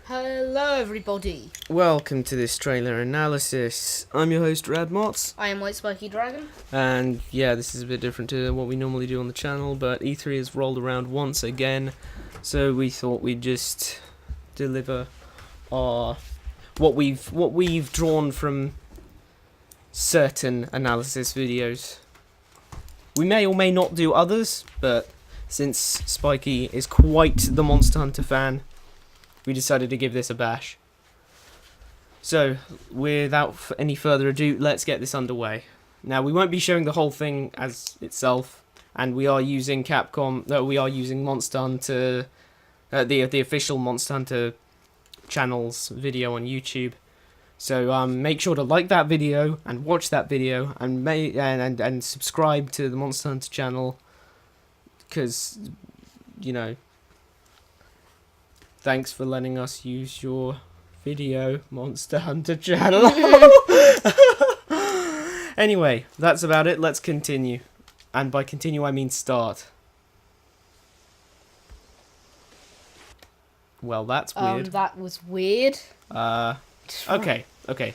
Hello everybody. Welcome to this trailer analysis. I'm your host Radmots. I am WhiteSpikyDragon. And yeah, this is a bit different to what we normally do on the channel, but E3 has rolled around once again, so we thought we'd just deliver our what we've drawn from certain analysis videos. We may or may not do others, but since Spiky is quite the Monster Hunter fan, we decided to give this a bash. So, without any further ado, let's get this underway. Now, we won't be showing the whole thing as itself, and we are using we are using Monster Hunter, the official Monster Hunter channel's video on YouTube. So, make sure to like that video and watch that video, and and subscribe to the Monster Hunter channel, because, you know, thanks for letting us use your video, Monster Hunter channel. Anyway, that's about it. Let's continue. And by continue, I mean start. Well, that's weird. That was weird. Okay. Why did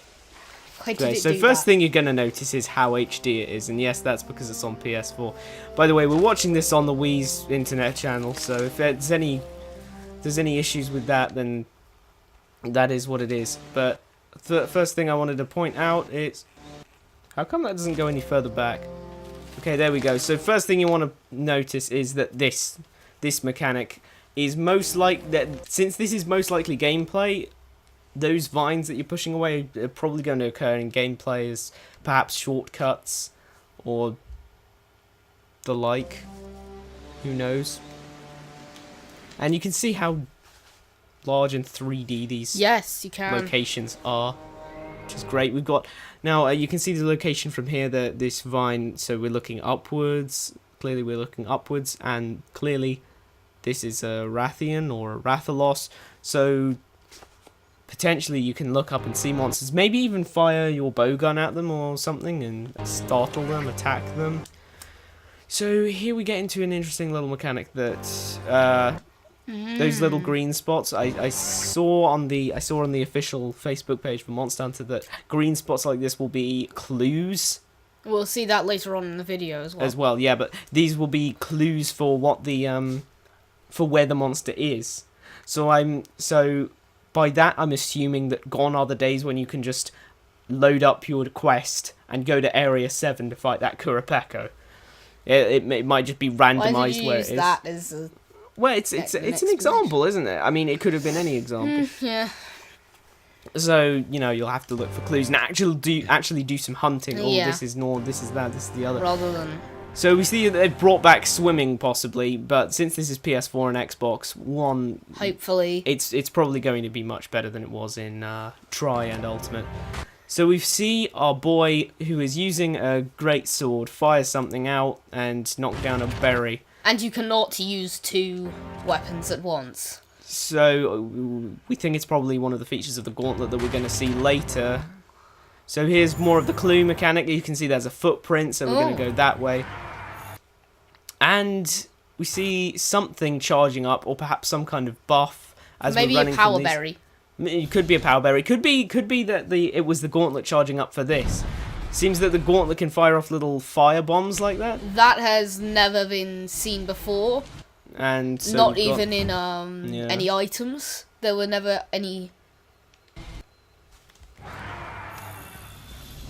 Okay, it so do first that? thing you're going to notice is how HD it is, and yes, that's because it's on PS4. By the way, we're watching this on the Wii's internet channel, so if there's any issues with that, then that is what it is. But the first thing I wanted to point out is, how come that doesn't go any further back? Okay, there we go. So first thing you want to notice is that this mechanic is since this is most likely gameplay, those vines that you're pushing away are probably going to occur in gameplay as perhaps shortcuts or the like. Who knows? And you can see how large and 3D these Yes, you can. locations are, which is great. We've got now you can see the location from here. This vine. So we're looking upwards. Clearly, we're looking upwards, and clearly, this is a Rathian or a Rathalos. So potentially, you can look up and see monsters. Maybe even fire your bowgun at them or something and startle them, attack them. So here we get into an interesting little mechanic that. Those little green spots I saw on the official Facebook page for Monster Hunter that green spots like this will be clues. We'll see that later on in the video as well. Yeah, but these will be clues for what the for where the monster is. So by that I'm assuming that gone are the days when you can just load up your quest and go to Area 7 to fight that Kurapeko. It might just be randomized Why did you where use it is. that as a... Well, it's an example, isn't it? I mean, it could have been any example. Yeah. So, you know, you'll have to look for clues and actually do some hunting. Oh, Yeah. this is that, this is the other. Rather than... So we see that they've brought back swimming, possibly, but since this is PS4 and Xbox One, Hopefully. it's probably going to be much better than it was in Tri and Ultimate. So we see our boy, who is using a great sword, fire something out and knock down a berry. And you cannot use two weapons at once. So we think it's probably one of the features of the gauntlet that we're going to see later. So here's more of the clue mechanic. You can see there's a footprint, so we're going to go that way. And we see something charging up, or perhaps some kind of buff as Maybe we're running a power from these. berry. It could be a power berry. Could be that it was the gauntlet charging up for this. Seems that the gauntlet can fire off little fire bombs like that. That has never been seen before. And so Not we've got- even in any items. There were never any...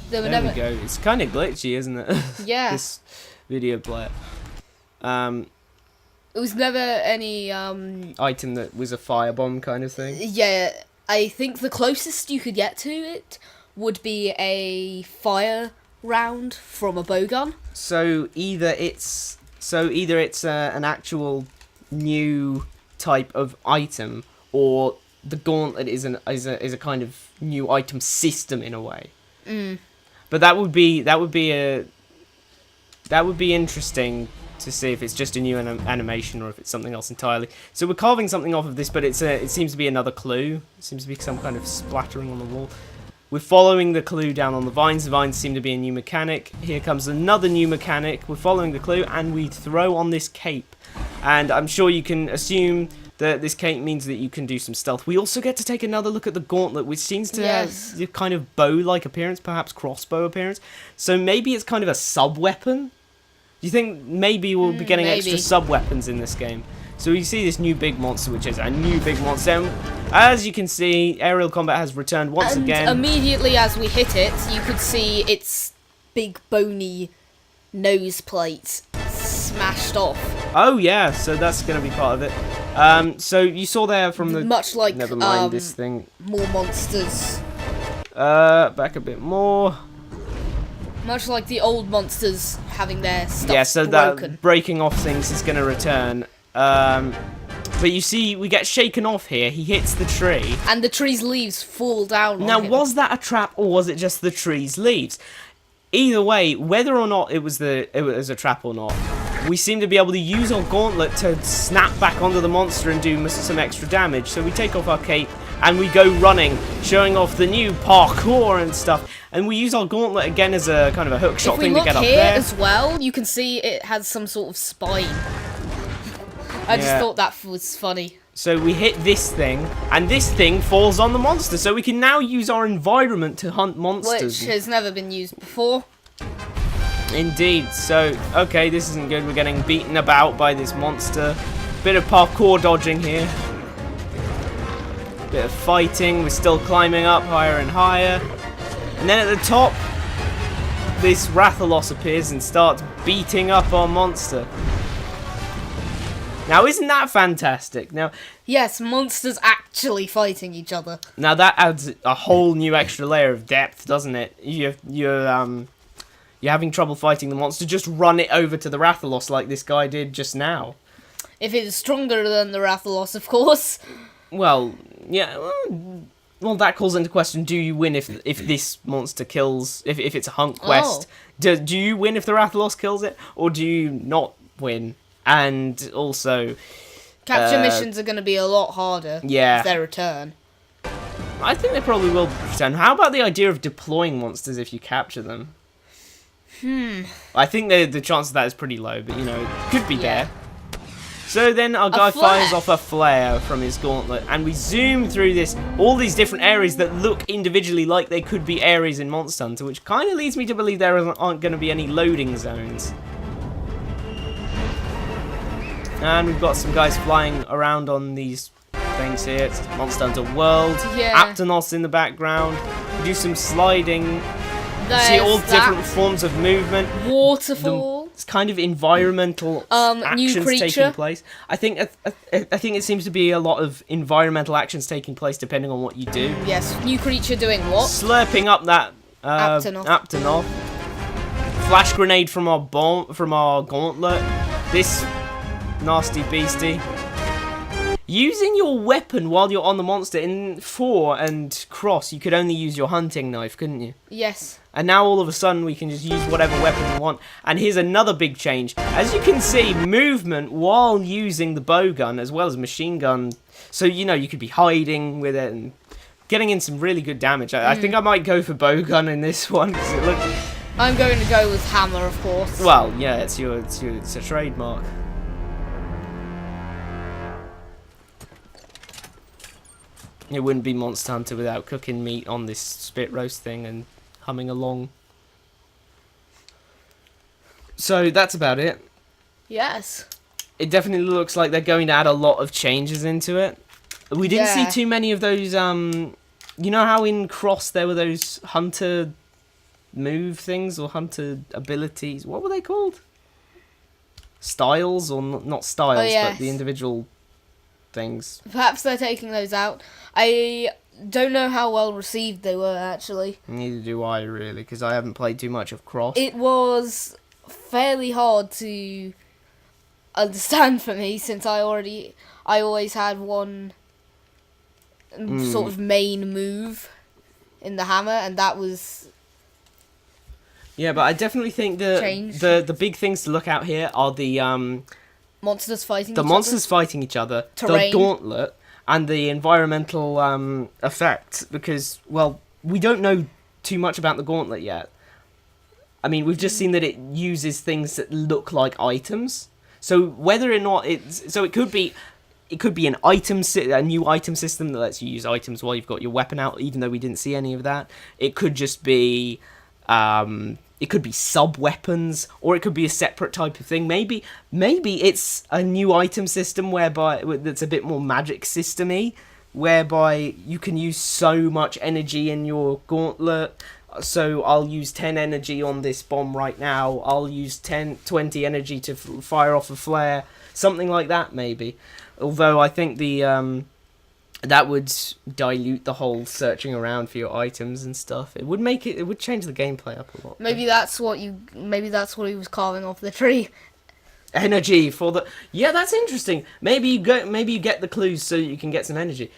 There we go. It's kind of glitchy, isn't it? Yeah. This video player. It was never any, Item that was a firebomb kind of thing. yeah, I think the closest you could get to it would be a fire round from a bowgun. So either it's an actual new type of item, or the gauntlet is a kind of new item system in a way. But that would be interesting to see if it's just a new animation or if it's something else entirely. So we're carving something off of this, but it seems to be another clue. It seems to be some kind of splattering on the wall. We're following the clue down on the vines. The vines seem to be a new mechanic. Here comes another new mechanic. We're following the clue, and we throw on this cape. And I'm sure you can assume this cape means that you can do some stealth. We also get to take another look at the gauntlet, which seems to have a kind of bow-like appearance, perhaps crossbow appearance. So maybe it's kind of a sub-weapon? Do you think maybe we'll be getting extra sub-weapons in this game? So we see this new big monster, which is a new big monster. And as you can see, aerial combat has returned once again. And immediately as we hit it, you could see its big bony nose plate smashed off. Oh yeah, so that's going to be part of it. So you saw there from the... Much like, never mind this thing. more monsters. Back a bit more. Much like the old monsters having their stuff Yeah, so broken. that breaking off things is going to return. But you see, we get shaken off here. He hits the tree. And the tree's leaves fall down Now, on him. was that a trap or was it just the tree's leaves? Either way, whether or not it was a trap or not, we seem to be able to use our gauntlet to snap back onto the monster and do some extra damage. So we take off our cape and we go running, showing off the new parkour and stuff. And we use our gauntlet again as a kind of a hook shot thing to get up there. If we look here as well, you can see it has some sort of spine. I just thought that was funny. So we hit this thing, and this thing falls on the monster. So we can now use our environment to hunt monsters. Which has never been used before. Indeed. So, okay, this isn't good. We're getting beaten about by this monster. Bit of parkour dodging here. Bit of fighting. We're still climbing up higher and higher. And then at the top, this Rathalos appears and starts beating up our monster. Now, isn't that fantastic? Now, Yes, monsters actually fighting each other. now that adds a whole new extra layer of depth, doesn't it? You're having trouble fighting the monster. Just run it over to the Rathalos like this guy did just now. If it is stronger than the Rathalos, of course. Well, yeah. Well, that calls into question: do you win if this monster kills? If it's a hunt quest, do you win if the Rathalos kills it, or do you not win? And also, Capture missions are going to be a lot harder. Yeah. If they return. I think they probably will return. How about the idea of deploying monsters if you capture them? I think the chance of that is pretty low, but you know, it could be there. So then our guy fires off a flare from his gauntlet, and we zoom through all these different areas that look individually like they could be areas in Monster Hunter, which kind of leads me to believe there aren't going to be any loading zones. And we've got some guys flying around on these things here. It's Monster Hunter World. Yeah. Aptonos in the background. We do some sliding. You see all different forms of movement. Waterfall. It's kind of environmental actions new creature. taking place. I think it seems to be a lot of environmental actions taking place depending on what you do. Yes, new creature doing what? Slurping up that Aptonos. Flash grenade from our gauntlet. This nasty beastie. Using your weapon while you're on the monster in 4 and Cross, you could only use your hunting knife, couldn't you? Yes. And now all of a sudden we can just use whatever weapon we want. And here's another big change. As you can see, movement while using the bow gun as well as machine gun. So, you know, you could be hiding with it and getting in some really good damage. I think I might go for bow gun in this one. 'Cause it looked... I'm going to go with hammer, of course. Well, yeah, it's a trademark. It wouldn't be Monster Hunter without cooking meat on this spit roast thing and humming along. So that's about it. Yes. It definitely looks like they're going to add a lot of changes into it. We didn't see too many of those, you know how in Cross there were those hunter move things or hunter abilities? What were they called? Styles or not styles, but the individual things. Perhaps they're taking those out. I don't know how well received they were, actually. Neither do I, really, because I haven't played too much of Cross. It was fairly hard to understand for me, since I always had one sort of main move in the hammer, and that was... Yeah, but I definitely think the big things to look out here are the monsters fighting each other, terrain. The gauntlet, and the environmental effects, because, well, we don't know too much about the gauntlet yet. I mean, we've just seen that it uses things that look like items. So whether or not it could be, it could be a new item system that lets you use items while you've got your weapon out, even though we didn't see any of that. It could just be it could be sub weapons, or it could be a separate type of thing. Maybe it's a new item system whereby that's a bit more magic system-y, whereby you can use so much energy in your gauntlet. So I'll use 10 energy on this bomb right now. I'll use 20 energy to fire off a flare. Something like that, maybe. Although I think that would dilute the whole searching around for your items and stuff. It would change the gameplay up a lot. Maybe that's what he was carving off the tree. Energy for the... Yeah, that's interesting. Maybe you get the clues so you can get some energy.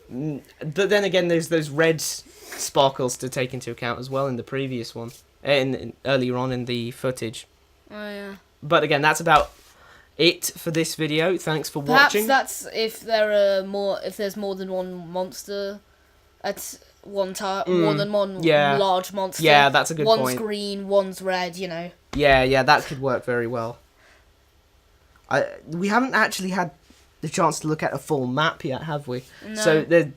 But then again, there's those red sparkles to take into account as well in the previous one, earlier on in the footage. Oh yeah. But again, that's about it for this video. Thanks for watching. Perhaps that's if there's more than one monster at one time, more than one large monster. Yeah, that's a good point. One's green, one's red. You know. Yeah, that could work very well. We haven't actually had the chance to look at a full map yet, have we? No. So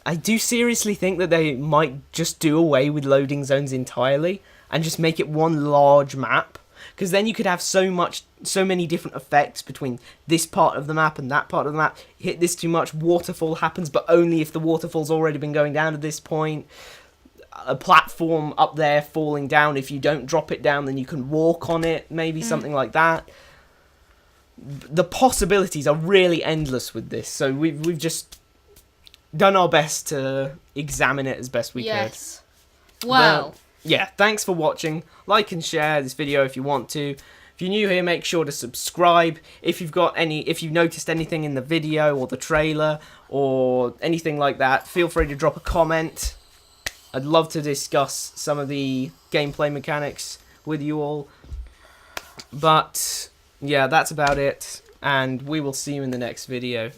I do seriously think that they might just do away with loading zones entirely and just make it one large map, because then you could have so many different effects between this part of the map and that part of the map. Hit this too much, waterfall happens, but only if the waterfall's already been going down at this point. A platform up there falling down, if you don't drop it down, then you can walk on it, maybe something like that. The possibilities are really endless with this, so we've just done our best to examine it as best we could. Yes. Well. Yeah, thanks for watching. Like and share this video if you want to. If you're new here, make sure to subscribe. If you've noticed anything in the video or the trailer or anything like that, feel free to drop a comment. I'd love to discuss some of the gameplay mechanics with you all. But yeah, that's about it, and we will see you in the next video.